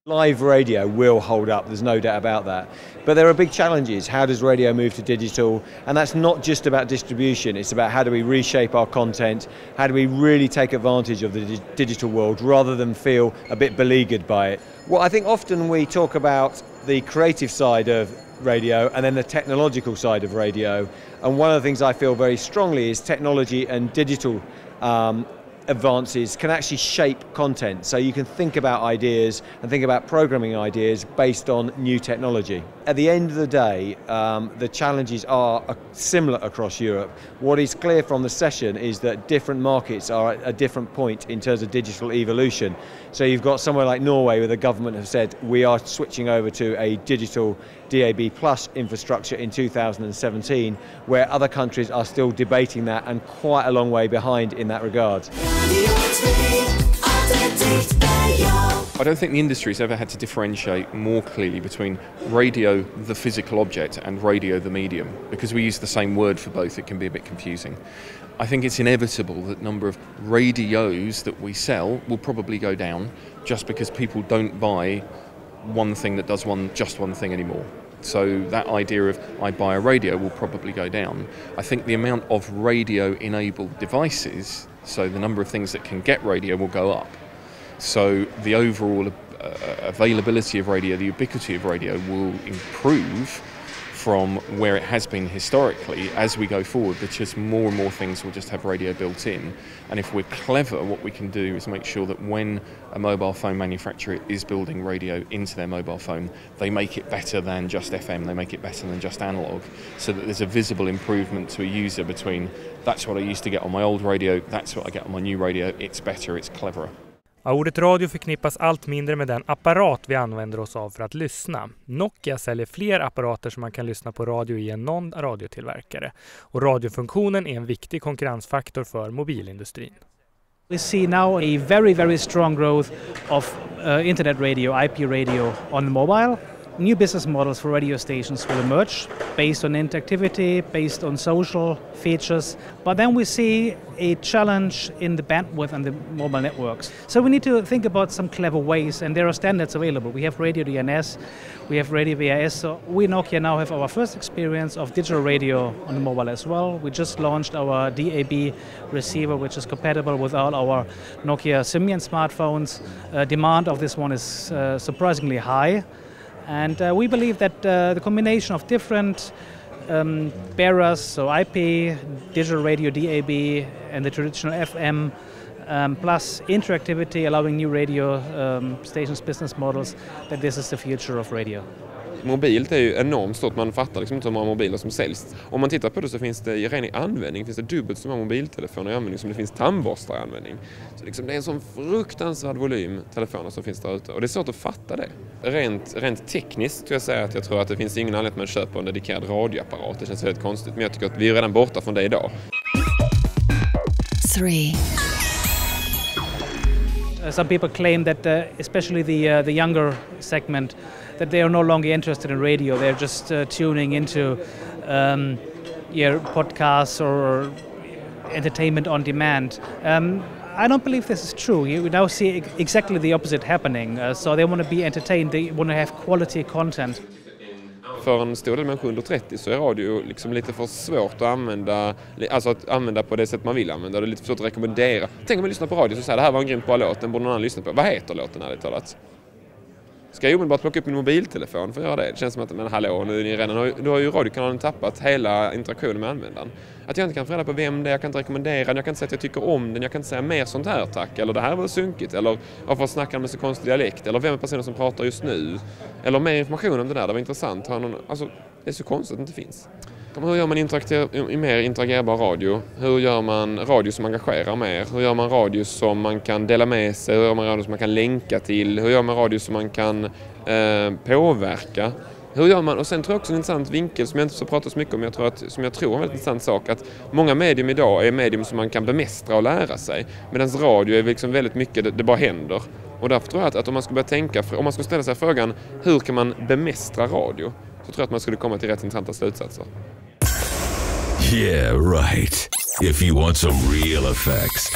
Live radio will hold up, there's no doubt about that. But there are big challenges. How does radio move to digital? And that's not just about distribution, it's about how do we reshape our content, how do we really take advantage of the digital world rather than feel a bit beleaguered by it. Well, I think often we talk about the creative side of radio and then the technological side of radio. And one of the things I feel very strongly is technology and digital advances can actually shape content. So you can think about ideas and think about programming ideas based on new technology. At the end of the day, the challenges are similar across Europe. What is clear from the session is that different markets are at a different point in terms of digital evolution. So you've got somewhere like Norway where the government have said we are switching over to a digital DAB plus infrastructure in 2017, where other countries are still debating that and quite a long way behind in that regard. I don't think the industry's ever had to differentiate more clearly between radio, the physical object, and radio, the medium. Because we use the same word for both, it can be a bit confusing. I think it's inevitable that the number of radios that we sell will probably go down just because people don't buy one thing that does just one thing anymore. So that idea of I buy a radio will probably go down. I think the amount of radio-enabled devices, so the number of things that can get radio, will go up. So the overall availability of radio, the ubiquity of radio will improve from where it has been historically as we go forward, because more and more things will just have radio built in. And if we're clever, what we can do is make sure that when a mobile phone manufacturer is building radio into their mobile phone, they make it better than just FM, they make it better than just analog, so that there's a visible improvement to a user between that's what I used to get on my old radio, that's what I get on my new radio, it's better, it's cleverer. Ja, ordet radio förknippas allt mindre med den apparat vi använder oss av för att lyssna. Nokia säljer fler apparater som man kan lyssna på radio i än någon radiotillverkare. Och radiofunktionen är en viktig konkurrensfaktor för mobilindustrin. We see now a very, very strong growth of internet radio, IP radio on the mobile. New business models for radio stations will emerge based on interactivity, based on social features. But then we see a challenge in the bandwidth and the mobile networks. So we need to think about some clever ways, and there are standards available. We have radio DNS, we have radio VHS. So we Nokia now have our first experience of digital radio on the mobile as well. We just launched our DAB receiver, which is compatible with all our Nokia Symbian smartphones. Demand of this one is surprisingly high. And we believe that the combination of different bearers, so IP, digital radio, DAB, and the traditional FM, plus interactivity, allowing new radio stations, business models, that this is the future of radio. Mobilt är ju enormt stort, man fattar liksom inte hur många mobiler som säljs. Om man tittar på det så finns det i ren användning finns det dubbelt så många mobiltelefoner i användning som det finns tandborstar i användning. Så liksom det är en sån fruktansvärd volym telefoner som finns där ute, och det är svårt att fatta det. Rent tekniskt skulle jag säga att jag tror att det finns ingen anledning att man köper en dedikerad radioapparat. Det känns väldigt konstigt, men jag tycker att vi är redan borta från det idag. 3. Some people claim that especially the younger segment, that they are no longer interested in radio. They're just tuning into podcasts or entertainment on demand. I don't believe this is true. We now see exactly the opposite happening. So they want to be entertained, they want to have quality content. För en stor del människor under 30 så är radio liksom lite för svårt att använda, alltså att använda på det sätt man vill använda. Det är lite för svårt att rekommendera. Tänk om man lyssnar på radio så säger det här var en grymt bra låt, den borde någon annan lyssna på. Vad heter låten ärligt talat? Ska jag omedelbart plocka upp min mobiltelefon för att göra det? Det känns som att, men hallå, nu har ju radiokanalen tappat hela interaktionen med användaren. Att jag inte kan få reda på vem det är, jag kan inte rekommendera den, jag kan inte säga att jag tycker om den, jag kan inte säga mer sånt här tack, eller det här var sunkigt, eller varför snackar med så konstig dialekt, eller vem är personen som pratar just nu, eller mer information om det där, det var intressant. Alltså, det är så konstigt att det inte finns. Hur gör man i mer interagerbar radio? Hur gör man radio som engagerar mer? Hur gör man radio som man kan dela med sig? Hur gör man radio som man kan länka till? Hur gör man radio som man kan påverka? Hur gör man? Och sen tror jag också en intressant vinkel som jag inte så pratar så mycket om, som jag tror är en väldigt intressant sak, att många medium idag är medium som man kan bemästra och lära sig, medan radio är liksom väldigt mycket det bara händer. Och därför tror jag att om man skulle börja tänka, om man skulle ställa sig frågan hur kan man bemästra radio, så tror jag att man skulle komma till rätt intressanta slutsatser. Yeah, right. If you want some real effects,